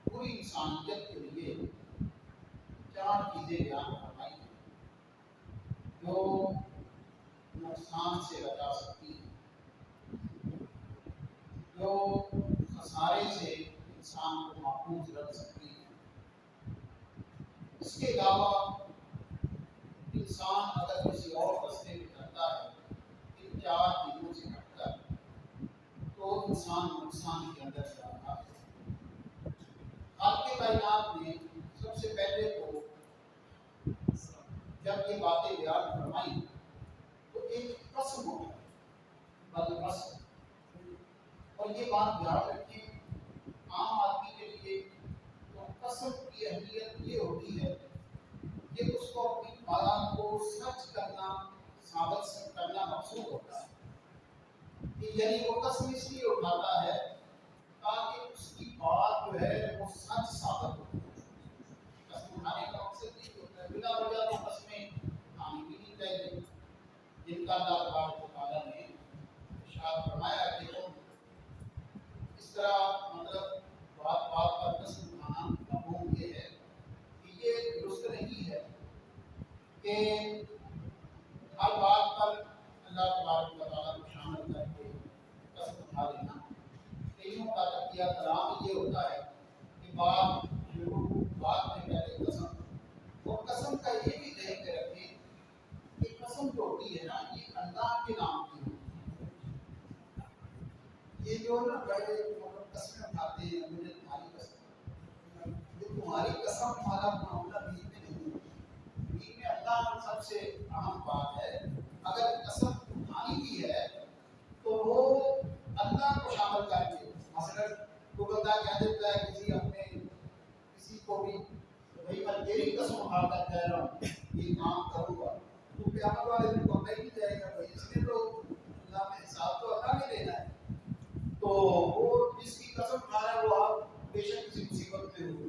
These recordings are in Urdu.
پوری انسانیت کے لیے چار چیزیں بیان فرمائی جو نقصان سے بچا سکتی ہیں، جو خسارے سے انسان کو محفوظ رکھ سکتی ہیں۔ اس کے علاوہ انسان اگر کسی اور رستے میں چلتا ہے، ان چار چیزوں سے ہٹتا ہے، تو انسان نقصان کے اندر جا رہا ہے۔ خالق کائنات نے سب سے پہلے تو جب یہ باتیں بیان فرمائی تو ایک قسم اٹھائی، بل اور یہ بات یاد رکھیں، عام آدمی کے لیے تو قسم کی اہمیت یہ ہوتی ہے کہ اس کو اپنی بات کو سچ کرنا، ثابت کرنا مقصود ہوتا ہے۔ کہ یعنی وہ قسم اس لیے اٹھاتا ہے تاکہ اس کی بات جو ہے وہ سچ ثابت ہو. قسم اٹھانے کا مقصد یہ ہوتا ہے بلا وجہ تو قسمیں کھانی بھی نہیں چاہیے جن کا اللہ تبارک و تعالیٰ نے ارشاد فرمایا کہ تم اس طرح مطلب بات بات پر قسم اٹھانا مفہوم یہ ہے کہ یہ درست نہیں ہے کہ ہر بات پر اللہ تبارک و تعالیٰ کو شامل کر کے قسم اٹھا لینا. کئیوں کا تقیہ کلام یہ ہوتا ہے کہ بات شروع بات میں پہلے قسم اور قسم کا یہ بھی دیکھ کے رکھیں کہ قسم جو ہوتی ہے نا یہ اللہ کے نام کی ہوتی ہے. یہ جو نا بڑے قسمیں اٹھاتے ہیں مجھے تمہاری قسم یہ تمہاری قسم والا معاملہ بھی میں نہیں ہے. دین میں اللہ سب سے اہم بات ہے. اگر قسم اٹھانی بھی ہے تو وہ اللہ کو شامل کر کے مثلا کوئی بندہ کہہ دیتا ہے کسی کو بھی بھائی میں تیری قسم اٹھا کر کہہ رہا ہوں یہ کام کروں گا تو قیامت والے دن پتہ ہی نہیں جائے گا بھائی اس نے تو اللہ میں حساب تو اللہ نے دینا ہے. تو وہ جس کی قسم اٹھا رہا ہے وہ آپ بے شک کسی مصیبت میں ہو.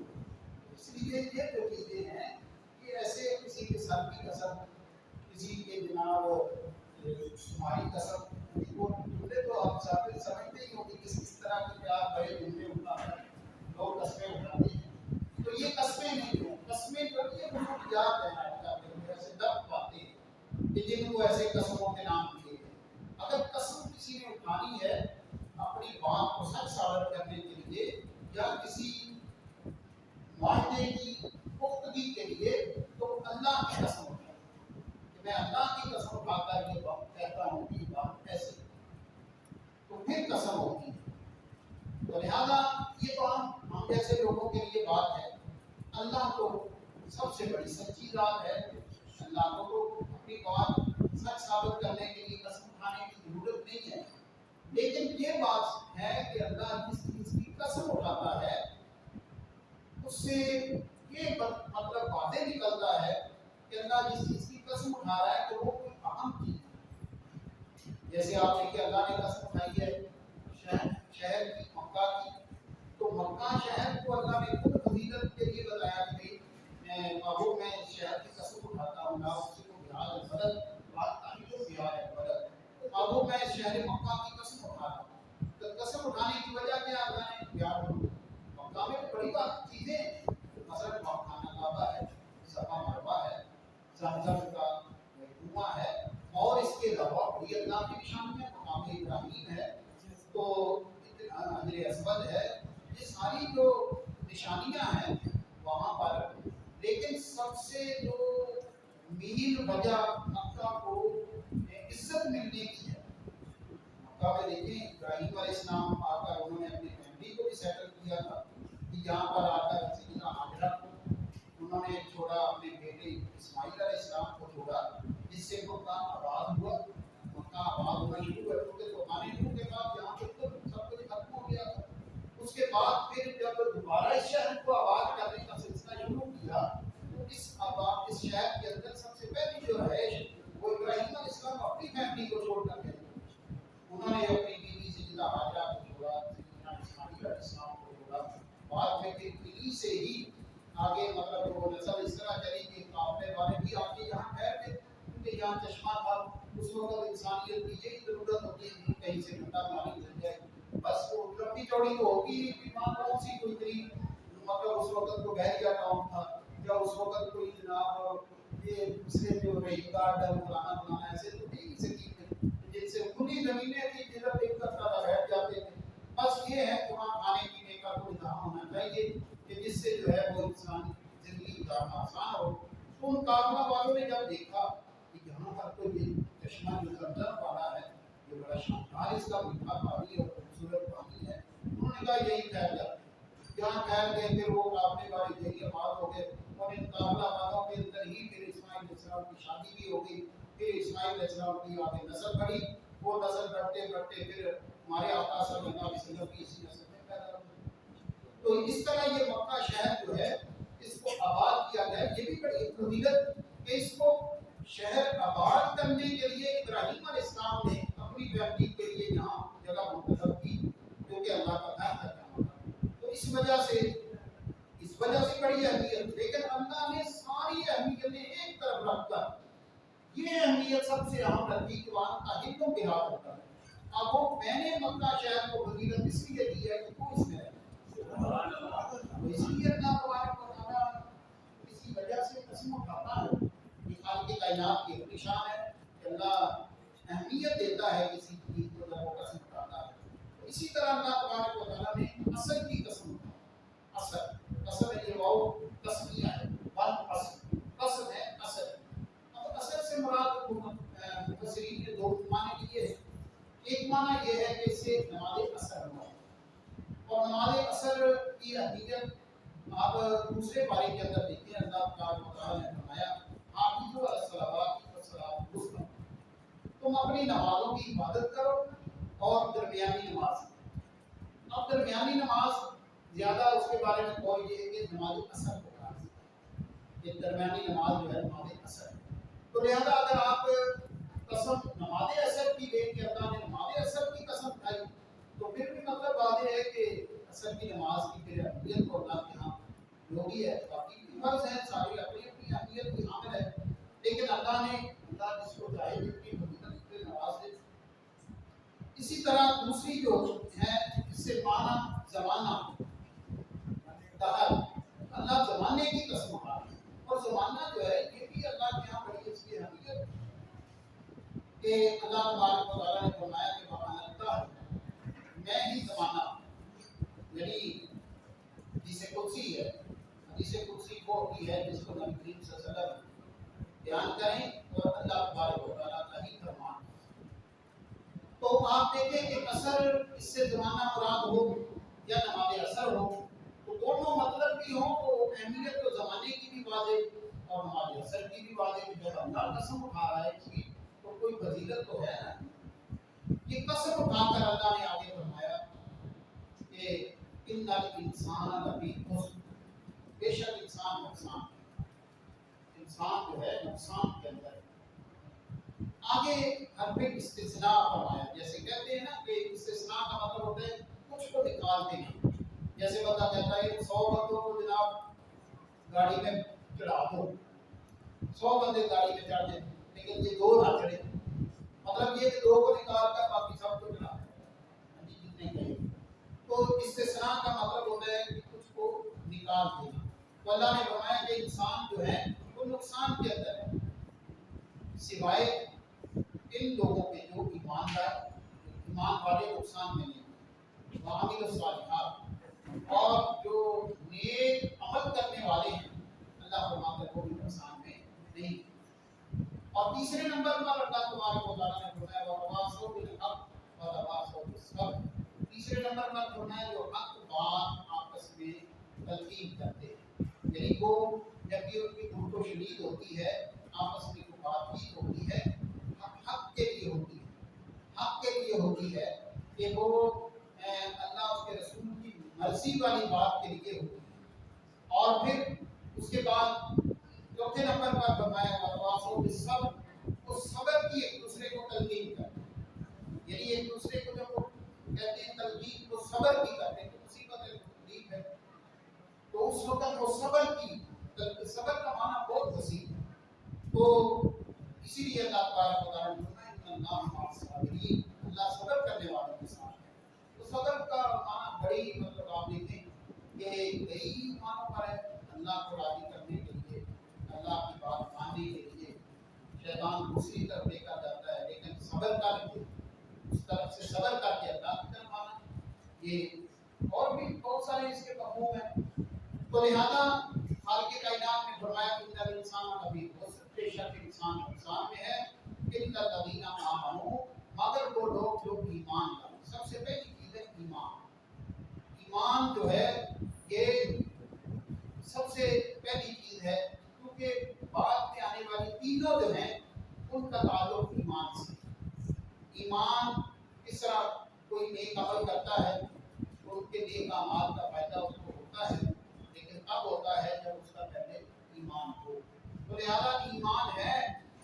اس لیے یہ جو چیزیں ہیں کہ ایسے کسی کے سر کی قسم کسی کے جناب تمہاری قسم وہ جملے تو آپ سمجھتے ہی ہوں کہ کس طرح کے پیار بڑے جملے اٹھا ہے لوگ قسمیں اٹھاتے ہیں. تو یہ قسمیں نہیں ہیں. قسمیں جو یہ بنیاد ہے ایسے دب پاتے ہیں کہ جن کو ایسے قسموں کے نام دیے گئے. اگر قسم کسی نے اٹھانی ہے اپنی بات کو سچ ثابت کرنے کے لیے یا کسی معاہدے کی پختگی کے لیے تو اللہ کی قسم اٹھائے کہ میں اللہ کی قسم اٹھا کر یہ بات کہتا ہوں کہ یہ بات ایسی تو پھر قسم ہوتی ہے. تو لہذا یہ تو ہم جیسے لوگوں کے لیے بات ہے. اللہ کو سب سے بڑی سچی ذات ہے. اللہ کو تو اپنی بات سچ ثابت کرنے کے لیے قسم اٹھانے کی ضرورت نہیں ہے. لیکن یہ بات ہے کہ اللہ جس چیز کی قسم اٹھاتا ہے اس سے یہ مطلب واضح نکلتا ہے کہ اللہ جس چیز کی قسم اٹھا رہا ہے تو وہ کوئی اہم چیز ہے. جیسے آپ دیکھیں اللہ نے قسم اٹھائی ہے شہر کی مکہ کی تو مکہ شہر کو اللہ نے خود فضیلت کے لیے بتایا کہ بابو میں اس شہر کی قسم اٹھاتا ہوں نا اسی کو بہار بدل بات تاکہ تو بہار ہے بدل بابو میں اس شہر مکہ کی قسم اٹھاتا ہوں. تو قسم اٹھانے کی وجہ کیا اللہ نے بہار مکہ میں بڑی بات چیزیں مثلا خانہ کعبہ ہے صفا مروہ ہے زمزم کا کنواں ہے اور اس کے علاوہ بڑی اللہ کی نشانی ہے مقام ابراہیم ہے تو حجر اسود ہے. یہ ساری جو نشانیاں ہیں وہاں پر لیکن سب سے جو مین وجہ مکہ کو عزت ملنے کی ہے. مکہ میں دیکھیں ابراہیم علیہ السلام آ کر انہوں نے اپنی فیملی کو بھی سیٹل کیا تھا کہ یہاں پر آ کر سیدنا حاجرہ کو انہوں نے چھوڑا اپنے بیٹے اسماعیل علیہ السلام کو چھوڑا جس سے مکہ آباد ہوا. مکہ آباد ہونا شروع ہوا کیونکہ طوفان نوح کے بعد یہاں پہ تو سب کچھ ختم ہو گیا تھا. اس کے بعد پھر جب دوبارہ اس شہر کو آباد کرنے کا سلسلہ شروع کیا تو اس شہر کے اندر سب سے پہلی جو رہائش وہ ابراہیم علیہ السلام اپنی فیملی کو چھوڑ کر گئے. انہوں نے اپنی بیوی سیدہ حاجرہ کو چھوڑا سیدنا اسماعیل علیہ السلام کو چھوڑا. بعد میں پھر انہی سے ہی آگے مطلب وہ نسل اس طرح چلی کہ قافلے والے بھی آگے یہاں ٹھہر گئے کیونکہ یہاں چشمہ تھا. اس وقت انسانیت کی یہی ضرورت ہوتی ہے کہیں سے ٹھنڈا پانی مل جائے بس وہ لمبی چوڑی تو ہوگی نہیں ماں کون سی کوئی تری مطلب اس وقت تو بحریہ ٹاؤن تھا یا اس وقت کوئی جناب یہ دوسرے جو رہی گارڈ ہے فلانا فلانا ایسے تو نہیں سکی تھے جن سے کھلی زمینیں تھی جدھر ایک طرح بیٹھ جاتے تھے. بس یہ ہے وہاں کھانے پینے کا کوئی انتظام ہونا چاہیے کہ جس سے جو ہے وہ انسان زندگی گزارنا آسان ہو. ان کافلہ والوں نے جب دیکھا کہ یہاں پر تو یہ چشمہ جو زمزم والا ہے یہ بڑا شاندار اس کا میٹھا پانی اور خوبصورت پانی ہے انہوں نے کہا یہی ٹھہر جاتے جہاں ٹھہر گئے. پھر وہ قافلے والے یہی آباد ہو گئے اور ان قافلہ والوں کے اندر ہی پھر اسماعیل علیہ السلام کی شادی بھی ہو گئی. پھر اسماعیل علیہ السلام کی آگے نسل بڑھی وہ نسل بڑھتے بڑھتے پھر ہمارے آقا صلی اللہ علیہ وسلم کی اسی نسل میں پیدا ہوئی. تو اس طرح یہ مکہ شہر جو ہے اس کو آباد کیا گیا. یہ بھی بڑی فضیلت کہ اس کو شہر آباد کرنے کے لیے ابراہیم علیہ السلام نے اپنی فیملی کے لیے یہاں اہمیت سب سے اہم رکھی کہ وہاں کا ہندوں کے ہاتھ ہوتا ہے. اب وہ میں نے مکہ شہر کو فضیلت اس لیے دی ہے کہ وہ اس میں ہے. تو اس لیے اللہ تبارک و تعالیٰ کسی وجہ سے قسم اٹھاتا ہے کہ خالق کائنات کی اپنی شان ہے کہ اللہ اہمیت دیتا ہے کسی چیز کو جب وہ قسم اٹھاتا ہے. اسی طرح اللہ تبارک و تعالیٰ نے اصل کی قسم اٹھائی. اصل ہے یہ واو تسمیہ ہے. ون اصل ہے اصل. اب اصل سے مراد مفسرین نے دو معنی لیے ہیں. ایک معنی یہ ہے کہ اس سے نماز اثر ہوا اور نماز اثر کی اہمیت آپ دوسرے پارے کے اندر دیکھیں. اللہ تعالیٰ نے فرمایا حافظوا علی الصلوات والصلاۃ الوسطیٰ. تم اپنی نمازوں کی عبادت کرو اور درمیانی نماز. اب درمیانی نماز زیادہ اس کے بارے میں قول یہ ہے کہ نماز اثر ہوتا ہے. یہ درمیانی نماز جو ہے نماز اثر ہے. تو لہذا اگر آپ قسم نماز اثر کی لے کے اللہ نے نماز اثر کی قسم کھائی تو پھر بھی مطلب واضح ہے کہ اثر کی نماز کی پھر اہمیت کو اللہ کے ہاں جو بھی ہے باقی فرض ہیں ساری اپنی اپنی اہمیت کی حامل ہے. لیکن اللہ نے اللہ جس کو چاہے جتنی فضیلت سے نواز دے. اسی طرح دوسری جو ہے اس سے معنی زمانہ دہر. اللہ زمانے کی قسم کھا رہا ہے اور زمانہ جو ہے یہ بھی اللہ کے یہاں بڑی اس کی اہمیت کہ اللہ تبارک و تعالیٰ نے فرمایا کہ وَأَنَا الدَّهْرُ میں ہی زمانہ. یعنی حدیث قدسی ہے. حدیث قدسی وہ ہوتی ہے جس کو نبی کریم صلی اللہ علیہ وسلم بیان کریں اور اللہ تبارک و تعالیٰ کا ہی فرمان. تو آپ دیکھیں کہ اثر اس سے زمانہ مراد ہو یا نماز اثر ہو تو دونوں مطلب بھی ہوں تو اہمیت تو زمانے کی بھی واضح اور نماز اثر کی بھی واضح. جب اللہ قسم اٹھا رہا ہے اس کی تو کوئی فضیلت تو ہے نا. یہ قسم اٹھا کر اللہ نے آگے فرمایا کہ ان الانسان لفی خسر. بے شک انسان جو ہے نقصان کے اندر. آگے حرف استثناء فرمایا. جیسے کہتے ہیں نا کہ استثناء کا مطلب ہوتا ہے کچھ کو نکال دینا. جیسے بندہ کہتا ہے 100 بندوں کو جناب گاڑی میں چڑھا دو. 100 بندے گاڑی میں چڑھ دیں لیکن یہ 2 نہ چڑھے. مطلب یہ کہ 2 کو نکال کر باقی سب کو چڑھا دیں جتنے کہیں. تو استثناء کا مطلب ہوتا ہے کہ کچھ کو نکال دینا. تو اللہ نے فرمایا کہ انسان جو ہے وہ نقصان کے اندر ہے سوائے ان لوگوں کے جو ایمان والے نقصان میں نہیں. وعامل الصالحات اور جو نیک عمل کرنے والے ہیں اللہ فرماتا ہے وہ بھی نقصان میں نہیں. اور تیسرے نمبر پر اللہ تبارک و تعالیٰ نے فرمایا وَتَوَاصَوْا بِالْحَقِّ وَتَوَاصَوْا بِالصَّبْرِ. تیسرے نمبر پر فرمایا جو حق بات آپس میں تلقین کرتے ہیں. یعنی وہ جب بھی ان کی گفتگو شدید ہوتی ہے آپس میں جو بات چیت ہوتی ہے حق کے لیے ہوتی ہے. حق کے لیے ہوتی ہے کہ وہ اللہ اس کے رسول کی مرضی والی بات کے لیے ہوتی ہے. اور پھر اس کے بعد چوتھے نمبر پر فرمایا وَتَوَاصَوْا بِالصَّبْرِ. اس صبر کی ایک دوسرے کو تلقین کرتے ہیں. یعنی ایک دوسرے کو جب وہ کہتے ہیں تلقین کو صبر کی کرتے ہیں تو مصیبت ہے تکلیف ہے تو اس وقت وہ صبر کا معنی بہت وسیع ہے. تو اسی لیے اللہ تبارک و تعالیٰ نے فرمایا ان اللہ مع الصابرین. اللہ صبر کرنے والوں کے ساتھ ہے. تو صبر کا معنی بڑی مطلب آپ دیکھیں کہ کئی معنوں پر ہے. اللہ کو راضی کرنے کے لیے اللہ کی بات ماننے کے لیے شیطان دوسری طرف لے کر جاتا ہے لیکن صبر کر کے اس طرف سے صبر کر کے اللہ کی طرف آنا. یہ اور بھی بہت سارے اس کے مفہوم ہیں. تو لہذا خالق کائنات نے فرمایا کہ ان الانسان لفی خسر. بے شک انسان نقصان میں ہے. الا الذین آمنوا مگر وہ لوگ جو ایمان لائے. سب سے پہلی چیز ہے ایمان. ایمان جو ہے یہ سب سے پہلی چیز ہے کیونکہ بعد میں آنے والی تینوں جو ہیں ان کا تعلق ایمان سے. ایمان اس طرح کوئی نیک عمل کرتا ہے تو ان کے نیک اعمال کا فائدہ اس کو ہوتا ہے لیکن اب ہوتا ہے جب اس کا پہلے ایمان ہو. تو لہذا ایمان ہے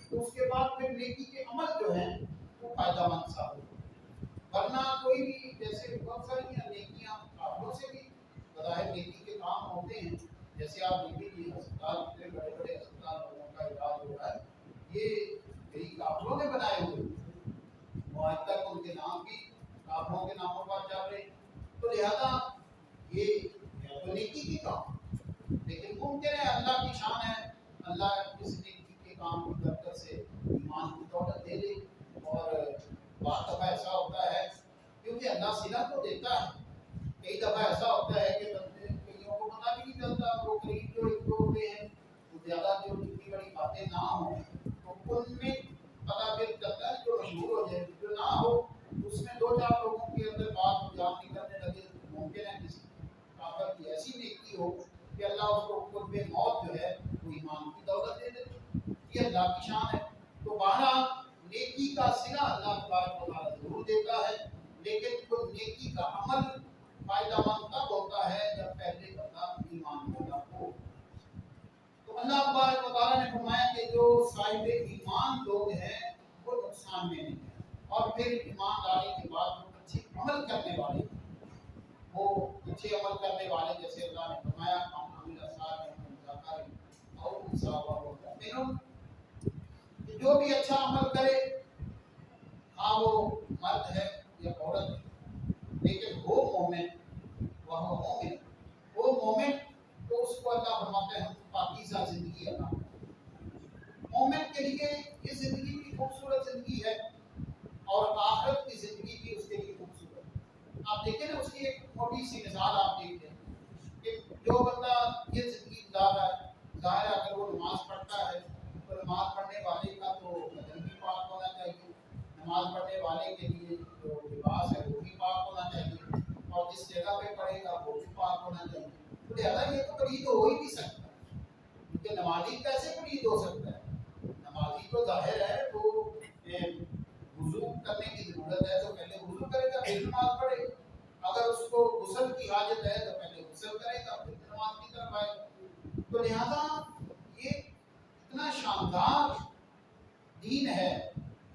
تو اس کے بعد پھر نیکی کے عمل جو ہیں وہ فائدہ مند ثابت ہو. ورنہ کوئی بھی جیسے بہت ساری نیکیاں کافروں سے بھی بظاہر نیکی کے کام ہوتے ہیں. جیسے آپ دیکھیں یہ اسپتال اتنے بڑے بڑے اسپتال لوگوں کا علاج ہو رہا ہے یہ کئی کافر لہذا یہ تو نیکی کی کام، لیکن ممکن ہے اللہ کی شان ہے، اللہ اس نیکی کے کام کی برکت سے ایمان کی دولت دے دے. اور بعض دفعہ ایسا ہوتا ہے کیونکہ اللہ صلہ تو دیتا ہے، کئی دفعہ ایسا ہوتا ہے کہ بندے کئیوں کو پتہ بھی نہیں چلتا، وہ قریب جو ایک دو ہوتے ہیں وہ زیادہ جو اتنی بڑی باتیں نہ ہوں تو ان میں پتہ پھر چلتا ہے، جو مشہور ہو جائے. جو نہ ہو اس میں دو چار لوگوں کے اندر بات جان نکلنے لگے. ممکن ہے کسی کافر کی ایسی نیکی ہو کہ اللہ اس کو قرب موت جو ہے وہ ایمان کی دولت دے دے. یہ اللہ کی شان ہے. تو بہرحال نیکی کا صلہ اللہ تبارک و تعالیٰ ضرور دیتا ہے، لیکن وہ نیکی کا عمل فائدہ مند تب ہوتا ہے جب پہلے بندہ ایمان والا ہو. تو اللہ تبارک و تعالیٰ نے فرمایا کہ جو صاحب ایمان لوگ ہیں وہ نقصان میں نہیں ہیں، اور پھر ایمان لانے کے بعد وہ اچھے عمل کرنے والے، وہ اچھے عمل کرنے والے جیسے اللہ نے فرمایا جو بھی اچھا عمل کرے، ہاں وہ مرد ہے یا عورت ہے، لیکن وہ مومن، وہ مومن تو اس کو اللہ فرماتے ہیں پاکیزہ زندگی عطا کرے. مومن کے لیے یہ زندگی بھی خوبصورت زندگی ہے اور آخرت کی زندگی بھی اس کے لیے خوبصورت. آپ دیکھیں نا، اس کی ایک چھوٹی سی مثال آپ دیکھ لیں کہ جو بندہ یہ زندگی گزار رہا ہے، ظاہر اگر وہ نماز پڑھتا ہے تو نماز پڑھنے والے کا تو بدن بھی پاک ہونا چاہیے، نماز پڑھنے والے کے لیے جو لباس ہے وہ بھی پاک ہونا چاہیے، اور جس جگہ پہ پڑھے گا وہ بھی پاک ہونا چاہیے. تو لہٰذا یہ تو پلید ہو ہی نہیں سکتا، کیونکہ نمازی کیسے پلید ہو سکتا ہے؟ نمازی تو ظاہر ہے وہ وضو کرنے کی ضرورت ہے تو پہلے وضو کرے گا پھر نماز پڑھے گا. اگر اس کو غسل کی حاجت ہے تو پہلے غسل کرے گا پھر نماز کی طرف آئے گا. تو لہذا یہ اتنا شاندار دین ہے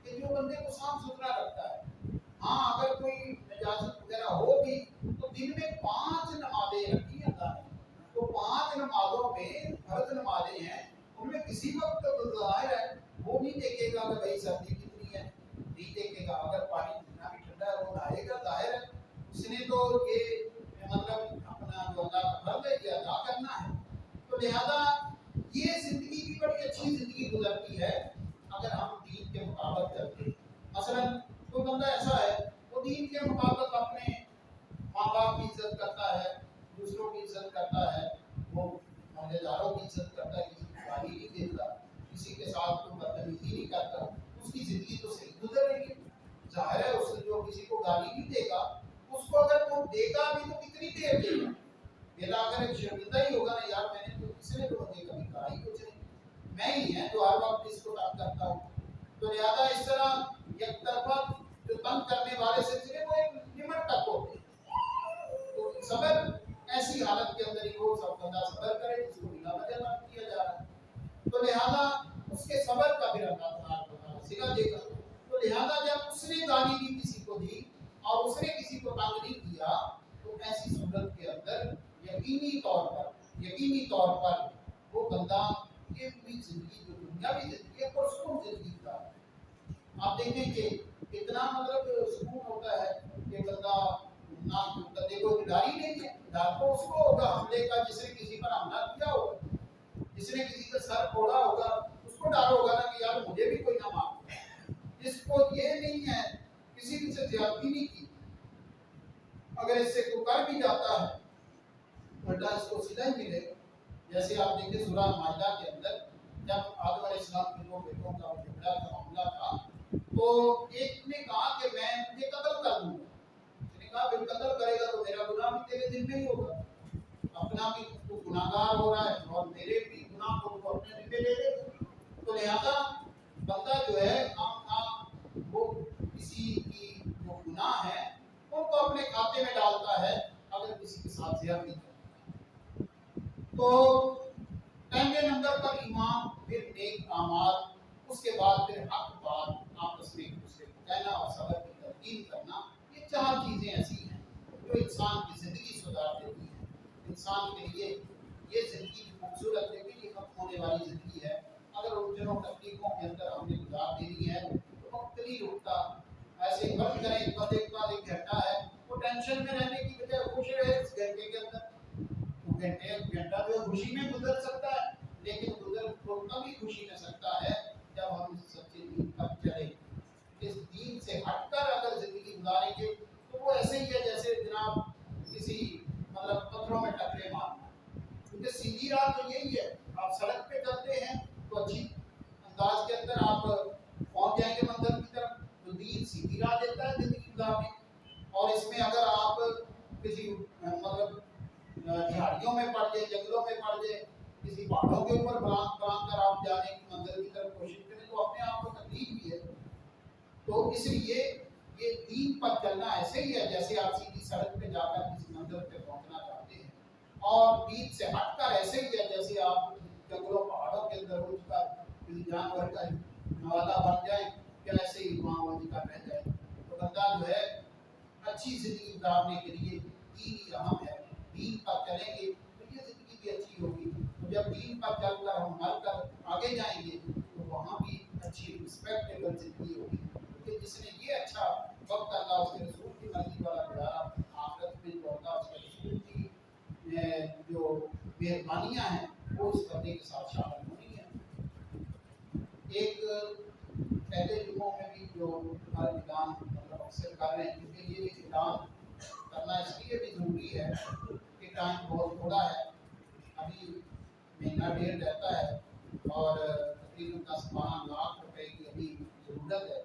کہ جو بندے کو صاف ستھرا رکھتا ہے. ہاں اگر کوئی نجاست وغیرہ ہو بھی تو دن میں 5 نمازیں رکھی اللہ نے، تو 5 نمازوں میں فرض نمازیں ہیں، ان میں کسی وقت تو ظاہر ہے وہ نہیں دیکھے گا کہ بھائی سردی کتنی ہے، نہیں دیکھے گا. اگر پانی جتنا بھی ٹھنڈا ہے وہ نہائے گا، ظاہر ہے اس نے تو یہ مطلب اپنا جو اللہ کا فرض ہے یہ ادا کرنا ہے. تو لہذا یہ زندگی بھی بڑی اچھی زندگی گزرتی ہے اگر ہم دین کے مطابق چلتے ہیں. مثلا کوئی بندہ ایسا ہے وہ دین کے مطابق اپنے ماں باپ کی عزت کرتا ہے، دوسروں کی عزت کرتا ہے، وہ محلے داروں کی عزت کرتا ہے، کسی کو گالی نہیں دیتا، کسی کے ساتھ کوئی بدتمیزی نہیں کرتا، اس کی زندگی تو صحیح گزر رہی ہے. ظاہر ہے اس جو کسی کو گالی نہیں دے گا، اس کو اگر وہ دے گا بھی تو کتنی دیر دے گا. میرا اگر ایک شرمندہ ہی ہوگا نا، یار میں نے تو کسی نے تو مجھے کبھی کہا ہی کچھ نہیں، میں ہی ہے جو ہر وقت اس کو تنگ کرتا ہوں. تو لہٰذا اس طرح یک طرفہ جو تنگ کرنے والے سلسلے وہ ایک لمٹ تک ہوتے ہیں. تو صبر ایسی حالت کے اندر ہی وہ سب بندہ صبر کرے جس کو بلا وجہ کیا جا رہا ہے. تو لہذا اس کے صبر کا پھر اللہ تعالیٰ صلہ دے گا. تو لہذا جب اس نے گالی بھی کسی کو دی اور اس نے کسی کو تنگ نہیں کیا تو ایسی صورت کے اندر یقینی طور پر وہ بندہ یہ پوری زندگی جو دنیاوی زندگی ہے پرسکون زندگی کا. آپ دیکھیں کہ کتنا مطلب سکون ہوتا ہے کہ بندہ نہ بندے کو ڈر ہی نہیں ہے. ڈر تو اس کو ہوگا حملے کا جس نے کسی پر حملہ کیا ہوگا، جس نے کسی کا سر پھوڑا ہوگا، اس کو ڈر ہوگا نا کہ یار مجھے بھی کوئی نہ مار. جس کو یہ نہیں ہے، کسی نے سے زیادتی نہیں کی، اگر اس سے کوئی کر بھی جاتا ہے اللہ اس کو صلہ ہی ملے. جیسے آپ دیکھیں سورہ مائدہ کے اندر جب آدم علیہ السلام کے 2 بیٹوں کا جھگڑا کا معاملہ تھا تو ایک نے کہا کہ میں تجھے قتل کر دوں گا. اس نے کہا پھر قتل کرے گا تو میرا گناہ بھی تیرے دل میں ہی ہوگا، اپنا بھی تو گناہگار ہو رہا ہے اور میرے بھی گناہ کو تو اپنے دل میں لے لے گا. تو لہذا بندہ جو ہے وہ کسی کی جو گناہ ہے ان کو اپنے کھاتے میں ڈالتا ہے اگر کسی کے ساتھ زیادتی کرتا ہے. تو پہلے نمبر پر ایمان، پھر نیک اعمال، اس کے بعد پھر حق بات آپس میں ایک دوسرے کو کہنا اور صبر کی تلقین کرنا. یہ 4 چیزیں ایسی ہیں جو انسان کی زندگی سدھار دیتی ہیں. انسان کے لیے یہ زندگی خوبصورت لیکن یہ ختم ہونے والی زندگی ہے. اگر الجھنوں تکلیفوں کے اندر ہم نے گزار دینی ہے تو وقت نہیں رکتا. ایسے فرض کریں ایک بندے کے پاس ایک گھنٹہ ہے، وہ ٹینشن میں رہنے کی بجائے خوش گزر سکتا ہے، لیکن گزر تو تبھی خوشی میں سکتا ہے جب ہم سچے دین پر چلیں۔ اس دین سے ہٹ کر اگر زندگی گزاریں گے تو وہ ایسے ہی ہے جیسے جناب کسی مطلب پتھروں میں ٹکرے مارنا، کیونکہ سیدھی راہ تو یہی ہے، آپ سڑک پہ چلتے ہیں تو اچھی انداز کے اندر آپ پہنچ جائیں گے منزل کی طرف، تو دین سیدھی راہ دیتا ہے زندگی گزارنے کی۔ اور اس میں اگر آپ کسی مطلب جھاڑیوں میں پڑ جائے، جنگلوں میں پڑ جائے، کسی پہاڑوں کے اوپر برانگ کر آپ جانے کی منزل کی طرف کوشش کریں تو اپنے آپ کو تکلیف بھی ہے۔ تو اس لیے یہ دین پر چلنا ایسے ہی ہے جیسے آپ سیدھی سڑک پہ جا کر کسی منزل پہ پہنچنا چاہتے ہیں، اور دین سے ہٹ کر ایسے ہی ہے جیسے آپ جنگلوں پہاڑوں کے اندر اٹھ کر کسی جانور کا نوالا بن جائیں یا ایسے ہی وہاں وہاں کا رہ جائے۔ تو بندہ جو ہے اچھی زندگی گزارنے کے لیے دین ہی اہم ہے، دین پر چلیں گے تو یہ زندگی بھی اچھی ہوگی۔ تو جب دین پر چل کر ہم مر کر آگے جائیں گے تو وہاں بھی اچھی رسپیکٹیبل زندگی ہوگی، کیونکہ جس نے یہ اچھا وقت اللہ اس کے رسول کی مرضی والا گزارا، آخرت میں جو اللہ اس کے رسول کی جو مہربانیاں ہیں وہ اس بندے کے ساتھ شامل ہونی ہیں۔ ایک پہلے جمعوں میں بھی جو ہمارے اعلان مطلب اکثر کر رہے ہیں، کیونکہ یہ اعلان کرنا اس لیے بھی ضروری ہے کہ ٹائم بہت تھوڑا ہے، ابھی مہینہ ڈیڑھ رہتا ہے اور تقریباً 10-12 لاکھ روپے کی ابھی ضرورت ہے۔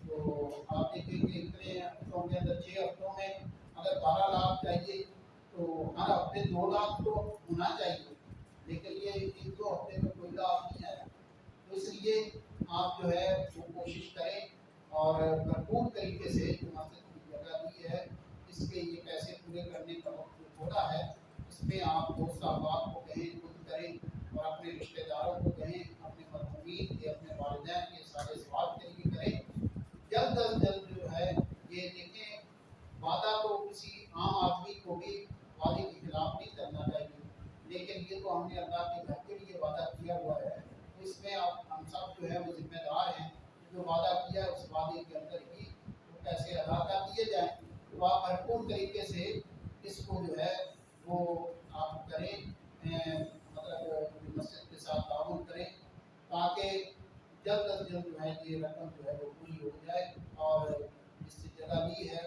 تو آپ دیکھیں کہ اتنے ہفتوں کے اندر 6 ہفتوں میں اگر 12 لاکھ چاہیے تو ہر ہفتے 2 لاکھ تو ہونا چاہیے، لیکن یہ 1-2 ہفتے میں کوئی لاکھ نہیں آیا۔ تو اس لیے آپ جو ہے وہ کوشش کریں اور بھرپور طریقے سے جو مسجد کی جگہ دی ہے اس کے یہ پیسے پورے کرنے کا وقت جو تھوڑا ہے اس میں آپ دوست احباب کو کہیں خود کریں اور اپنے رشتہ داروں کو کہیں، اپنے مرحومین کے اپنے والدین کے سارے ثواب کے لیے کریں۔ جلد از جلد جو ہے یہ دیکھیں، وعدہ تو کسی عام آدمی کو بھی وعدے کے خلاف نہیں کرنا چاہیے، لیکن یہ تو ہم نے اللہ کے گھر کے لیے وعدہ کیا ہوا ہے، تو اس میں ہم سب جو ہے وہ ذمہ دار ہیں، جو وعدہ کیا ہے اس وعدے کے اندر ہی وہ پیسے ادا کر دیے جائیں۔ تو آپ بھرپور طریقے سے اس کو جو ہے وہ آپ کریں، مطلب مسجد کے ساتھ تعاون کریں تاکہ جلد از جلد جو ہے یہ رقم جو ہے وہ پوری ہو جائے، اور اس سے جگہ لی ہے